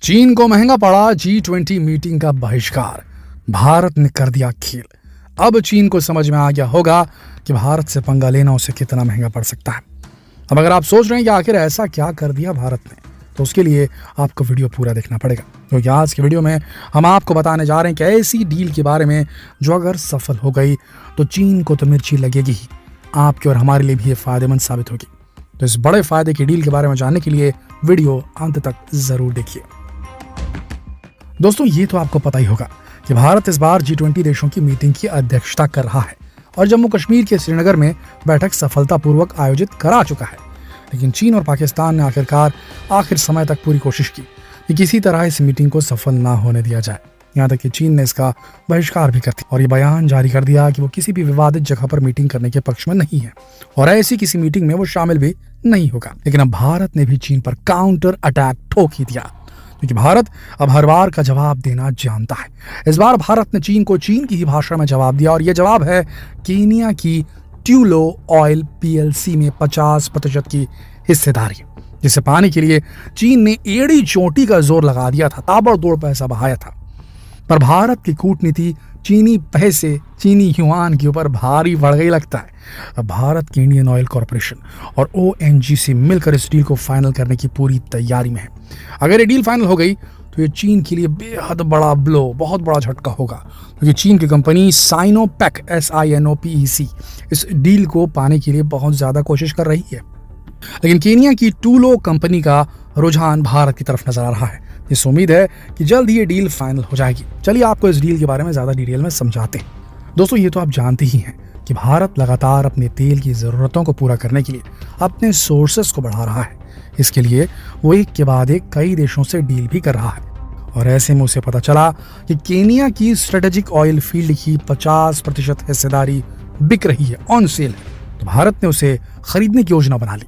चीन को महंगा पड़ा G20 मीटिंग का बहिष्कार। भारत ने कर दिया खेल। अब चीन को समझ में आ गया होगा कि भारत से पंगा लेना उसे कितना महंगा पड़ सकता है। अब अगर आप सोच रहे हैं कि आखिर ऐसा क्या कर दिया भारत ने, तो उसके लिए आपको वीडियो पूरा देखना पड़ेगा, क्योंकि आज की वीडियो में हम आपको बताने जा रहे हैं कि ऐसी डील के बारे में जो अगर सफल हो गई तो चीन को तो मिर्ची लगेगी ही, आपके और हमारे लिए भी ये फायदेमंद साबित होगी। तो इस बड़े फायदे की डील के बारे में जानने के लिए वीडियो अंत तक जरूर देखिए। दोस्तों, ये तो आपको पता ही होगा कि भारत इस बार G20 देशों की मीटिंग की अध्यक्षता कर रहा है और जम्मू कश्मीर के श्रीनगर में बैठक सफलतापूर्वक आयोजित करा चुका है। लेकिन चीन और पाकिस्तान ने आखिर समय तक पूरी कोशिश की कि किसी तरह इस मीटिंग को सफल ना होने दिया जाए। यहाँ तक कि चीन ने इसका बहिष्कार भी कर दिया और ये बयान जारी कर दिया कि वो किसी भी विवादित जगह पर मीटिंग करने के पक्ष में नहीं है और ऐसी किसी मीटिंग में वो शामिल भी नहीं होगा। लेकिन अब भारत ने भी चीन पर काउंटर अटैक ठोक ही दिया, क्योंकि भारत अब हर बार का जवाब देना जानता है। इस बार भारत ने चीन को चीन की ही भाषा में जवाब दिया और यह जवाब है केनिया की ट्यूलो ऑयल PLC में 50% की हिस्सेदारी, जिसे पाने के लिए चीन ने एड़ी चोटी का जोर लगा दिया था, ताबड़तोड़ पैसा बहाया था। पर भारत की कूटनीति चीनी पैसे, चीनी युआन के ऊपर भारी बढ़ गई लगता है। अब भारत की इंडियन ऑयल कॉर्पोरेशन और ONGC मिलकर इस डील को फाइनल करने की पूरी तैयारी में है। अगर ये डील फाइनल हो गई तो ये चीन के लिए बेहद बड़ा ब्लो, बहुत बड़ा झटका होगा, क्योंकि चीन की कंपनी साइनोपेक SINOPEC इस डील को पाने के लिए बहुत ज्यादा कोशिश कर रही है। लेकिन केनिया की टूलो कंपनी का रुझान भारत की तरफ नजर आ रहा है। इस उम्मीद है कि जल्द ही ये डील फाइनल हो जाएगी। चलिए आपको इस डील के बारे में ज्यादा डिटेल में समझाते हैं। दोस्तों, ये तो आप जानते ही हैं कि भारत लगातार अपने तेल की जरूरतों को पूरा करने के लिए अपने सोर्सेस को बढ़ा रहा है। इसके लिए वो एक के बाद एक कई देशों से डील भी कर रहा है और ऐसे में उसे पता चला कि केनिया की स्ट्रेटेजिक ऑयल फील्ड की 50% हिस्सेदारी बिक रही है, ऑन सेल है। तो भारत ने उसे खरीदने की योजना बना ली।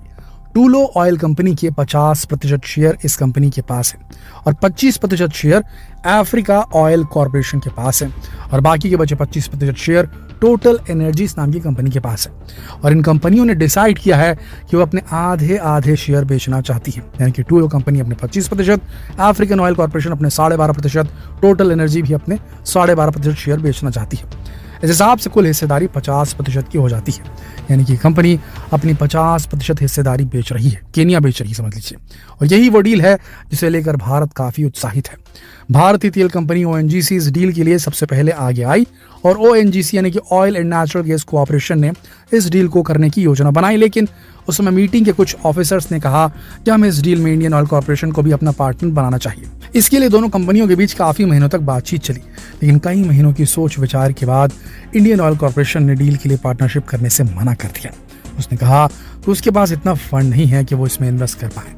टूलो ऑयल कंपनी के 50% शेयर इस कंपनी के पास है और 25% शेयर अफ्रीका ऑयल कॉर्पोरेशन के पास है और बाकी के बचे 25% शेयर टोटल एनर्जीज नाम की कंपनी के पास है। और इन कंपनियों ने डिसाइड किया है कि वो अपने आधे शेयर बेचना चाहती है, यानी कि टूलो कंपनी अपने 25%, अफ्रीकन ऑयल कॉर्पोरेशन अपने 12.5%, टोटल एनर्जी भी अपने 12.5% शेयर बेचना चाहती है। इस हिसाब से कुल हिस्सेदारी 50% की हो जाती है, यानी कि कंपनी अपनी 50% हिस्सेदारी बेच रही है, केनिया बेच रही है, समझ लीजिए। और यही वो डील है जिसे लेकर भारत काफी उत्साहित है। भारतीय तेल कंपनी ONGC इस डील के लिए सबसे पहले आगे आई और ONGC यानी कि oil and natural gas cooperation ने इस डील को करने की योजना बनाई। लेकिन उस समय मीटिंग के कुछ ऑफिसर्स ने कहा कि हमें इस डील में इंडियन ऑयल कॉर्पोरेशन को भी अपना पार्टनर बनाना चाहिए। इसके लिए दोनों कंपनियों के बीच काफी महीनों तक बातचीत चली, लेकिन कई महीनों की सोच विचार के बाद इंडियन ऑयल कॉर्पोरेशन ने डील के लिए पार्टनरशिप करने से मना कर दिया। उसने कहा कि उसके पास इतना फंड नहीं है कि वो इसमें इन्वेस्ट कर पाए।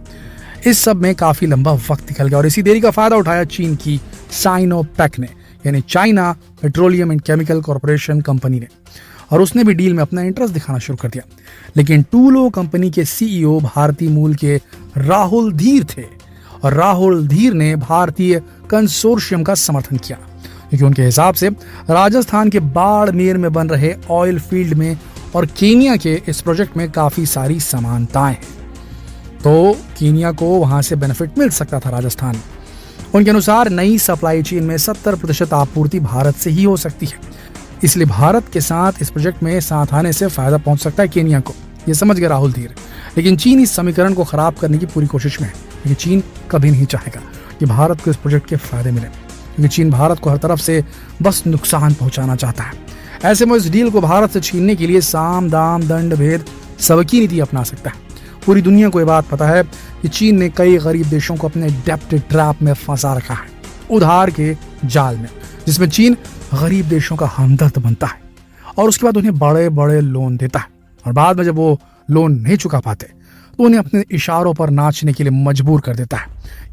इस सब में काफी लंबा वक्त निकल गया और इसी देरी का फायदा उठाया चीन की साइनोपेक ने, यानी China petroleum and chemical corporation company ने, और उसने भी डील में अपना इंटरेस्ट दिखाना शुरू कर दिया। लेकिन टूलो कंपनी के CEO भारतीय मूल के राहुल धीर थे और राहुल धीर ने भारतीय कंसोर्शियम का समर्थन किया, क्योंकि उनके हिसाब से राजस्थान के बाड़मेर में बन रहे ऑयल फील्ड में और केनिया के इस प्रोजेक्ट में काफी सारी समानताएं हैं, तो केनिया को वहां से बेनिफिट मिल सकता था राजस्थान में। उनके अनुसार नई सप्लाई चेन में 70% आपूर्ति भारत से ही हो सकती है, इसलिए भारत के साथ इस प्रोजेक्ट में साथ आने से फायदा पहुंच सकता है केनिया को। ये समझ गए राहुल धीर। लेकिन चीन इस समीकरण को खराब करने की पूरी कोशिश में है, क्योंकि चीन कभी नहीं चाहेगा कि भारत को इस प्रोजेक्ट के फायदे मिले, क्योंकि चीन भारत को हर तरफ से बस नुकसान पहुंचाना चाहता है। ऐसे में इस डील को भारत से छीनने के लिए साम दाम दंड भेद सबकी नीति अपना सकता है। पूरी दुनिया को ये बात पता है कि चीन ने कई गरीब देशों को अपने डेप्ट ट्रैप में फंसा रखा है, उधार के जाल में, जिसमें चीन गरीब देशों का हमदर्द बनता है और उसके बाद उन्हें बड़े बड़े लोन देता है और बाद में जब वो लोन नहीं चुका पाते तो उन्हें अपने इशारों पर नाचने के लिए मजबूर कर देता है।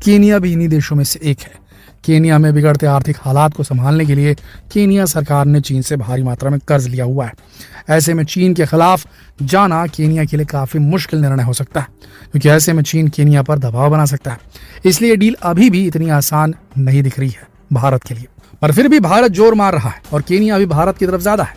केनिया भी इन्हीं देशों में से एक है। केनिया में बिगड़ते आर्थिक हालात को संभालने के लिए केनिया सरकार ने चीन से भारी मात्रा में कर्ज लिया हुआ है। ऐसे में चीन के खिलाफ जाना केनिया के लिए काफी मुश्किल निर्णय हो सकता है, क्योंकि ऐसे में चीन केनिया पर दबाव बना सकता है। इसलिए डील अभी भी इतनी आसान नहीं दिख रही है भारत के लिए, पर फिर भी भारत जोर मार रहा है और केनिया भी भारत की तरफ ज्यादा है।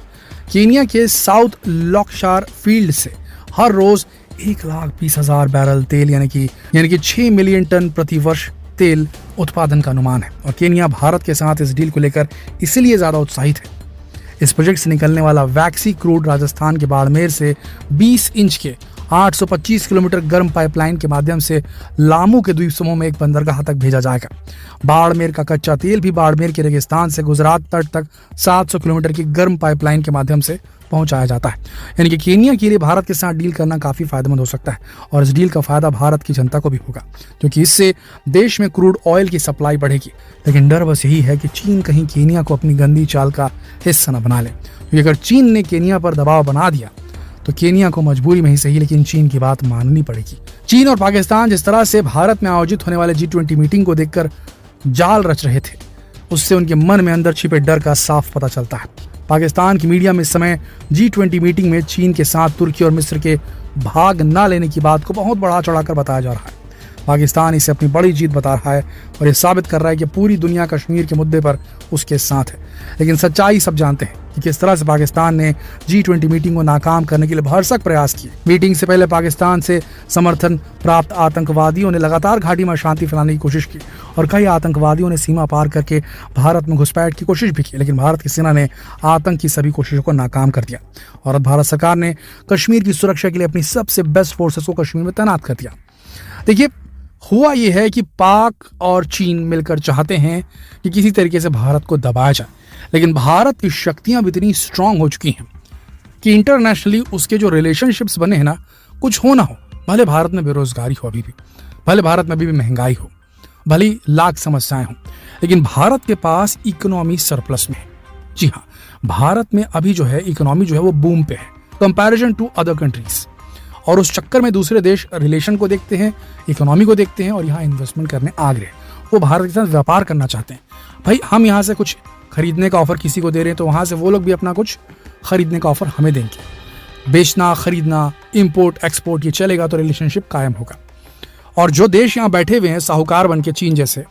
केनिया के साउथ लॉकशार फील्ड से हर रोज 1,20,000 बैरल तेल यानी कि 6 मिलियन टन प्रति वर्ष तेल उत्पादन का अनुमान है और केनिया भारत के साथ इस डील को लेकर इसलिए ज़्यादा उत्साहित है। इस प्रोजेक्ट से निकलने वाला वैक्सी क्रूड राजस्थान के बाड़मेर से 20 इंच के 825 किलोमीटर गर्म पाइपलाइन के माध्यम से लामू के द्वीप समूह में एक बंदरगाह तक भेजा जाएगा। बाड़मेर का कच्चा तेल भी बाड़मेर के रेगिस्तान से गुजरात तट तक 700 किलोमीटर की गर्म पाइपलाइन के माध्यम से पहुंचाया जाता है। यानी कि केनिया के लिए भारत के साथ डील करना काफी फायदेमंद हो सकता है और इस डील का फायदा भारत की जनता को भी होगा, क्योंकि इससे देश में क्रूड ऑयल की सप्लाई बढ़ेगी। लेकिन डर बस यही है कि चीन कहीं केनिया को अपनी गंदी चाल का हिस्सा न बना ले, क्योंकि अगर चीन ने केनिया पर दबाव बना दिया तो केनिया को मजबूरी में ही सही लेकिन चीन की बात माननी पड़ेगी। चीन और पाकिस्तान जिस तरह से भारत में आयोजित होने वाले G20 मीटिंग को देखकर जाल रच रहे थे, उससे उनके मन में अंदर छिपे डर का साफ पता चलता है। पाकिस्तान की मीडिया में इस समय G20 मीटिंग में चीन के साथ तुर्की और मिस्र के भाग न लेने की बात को बहुत बढ़ा चढ़ाकर बताया जा रहा है। पाकिस्तान इसे अपनी बड़ी जीत बता रहा है और ये साबित कर रहा है कि पूरी दुनिया कश्मीर के मुद्दे पर उसके साथ है। लेकिन सच्चाई सब जानते हैं कि किस तरह से पाकिस्तान ने G20 मीटिंग को नाकाम करने के लिए भरसक प्रयास किए। मीटिंग से पहले पाकिस्तान से समर्थन प्राप्त आतंकवादियों ने लगातार घाटी में अशांति फैलाने की कोशिश की और कई आतंकवादियों ने सीमा पार करके भारत में घुसपैठ की कोशिश भी की, लेकिन भारत की सेना ने आतंक की सभी कोशिशों को नाकाम कर दिया और भारत सरकार ने कश्मीर की सुरक्षा के लिए अपनी सबसे बेस्ट फोर्सेस को कश्मीर में तैनात कर दिया। देखिए, हुआ यह है कि पाक और चीन मिलकर चाहते हैं कि किसी तरीके से भारत को दबाया जाए, लेकिन भारत की शक्तियां भी इतनी स्ट्रांग हो चुकी हैं कि इंटरनेशनली उसके जो रिलेशनशिप्स बने हैं ना, कुछ हो ना हो, भले भारत में बेरोजगारी हो अभी भी, भले भारत में अभी भी महंगाई हो, भले लाख समस्याएं हों, लेकिन भारत के पास इकोनॉमी सरप्लस में है। जी हाँ, भारत में अभी जो है इकोनॉमी जो है वो बूम पे है कंपैरिजन टू अदर कंट्रीज, और उस चक्कर में दूसरे देश रिलेशन को देखते हैं, इकोनॉमी को देखते हैं और यहाँ इन्वेस्टमेंट करने आ गए। वो भारत के साथ व्यापार करना चाहते हैं। भाई, हम यहाँ से कुछ खरीदने का ऑफर किसी को दे रहे हैं तो वहाँ से वो लोग भी अपना कुछ खरीदने का ऑफर हमें देंगे। बेचना, खरीदना, इंपोर्ट एक्सपोर्ट ये चलेगा तो रिलेशनशिप कायम होगा। और जो देश यहाँ बैठे हुए हैं साहूकार बन के, चीन जैसे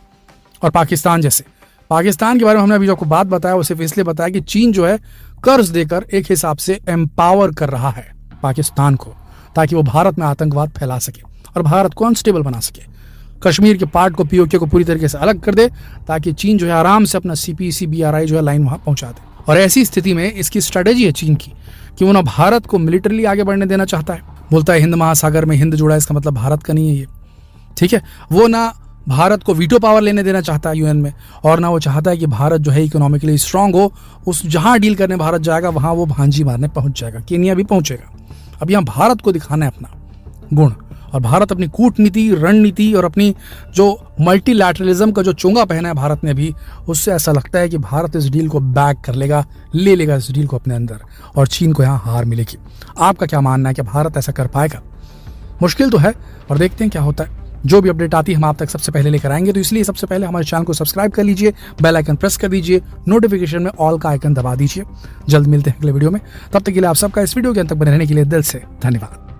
और पाकिस्तान जैसे, पाकिस्तान के बारे में हमने अभी जो आपको बात बताया वो सिर्फ इसलिए बताया कि चीन जो है कर्ज देकर एक हिसाब से एम्पावर कर रहा है पाकिस्तान को, ताकि वो भारत में आतंकवाद फैला सके और भारत को अनस्टेबल बना सके। कश्मीर के पार्ट को, पीओके को पूरी तरीके से अलग कर दे ताकि चीन जो है आराम से अपना CPC BRI जो है लाइन वहां पहुंचा दे। और ऐसी स्थिति में इसकी स्ट्रेटेजी है चीन की कि वो ना भारत को मिलिटरली आगे बढ़ने देना चाहता है, बोलता है हिंद महासागर में हिंद जुड़ा है, इसका मतलब भारत का नहीं है ये, ठीक है। वो ना भारत को वीटो पावर लेने देना चाहता है UN में, और ना वो चाहता है कि भारत जो है इकोनॉमिकली स्ट्रांग हो, उस जहां डील करने भारत जाएगा वहां वो भांजी मारने पहुंच जाएगा, केनिया भी पहुंचेगा। अब यहाँ भारत को दिखाना है अपना गुण, और भारत अपनी कूटनीति, रणनीति और अपनी जो मल्टीलैटरलिज्म का जो चोंगा पहना है भारत ने भी, उससे ऐसा लगता है कि भारत इस डील को बैक कर लेगा, ले लेगा इस डील को अपने अंदर और चीन को यहाँ हार मिलेगी। आपका क्या मानना है कि भारत ऐसा कर पाएगा? मुश्किल तो है, और देखते हैं क्या होता है। जो भी अपडेट आती है हम आप तक सबसे पहले लेकर आएंगे, तो इसलिए सबसे पहले हमारे चैनल को सब्सक्राइब कर लीजिए, बेल आइकन प्रेस कर दीजिए, नोटिफिकेशन में ऑल का आइकन दबा दीजिए। जल्द मिलते हैं अगले वीडियो में, तब तक के लिए आप सबका इस वीडियो के अंत तक बने रहने के लिए दिल से धन्यवाद।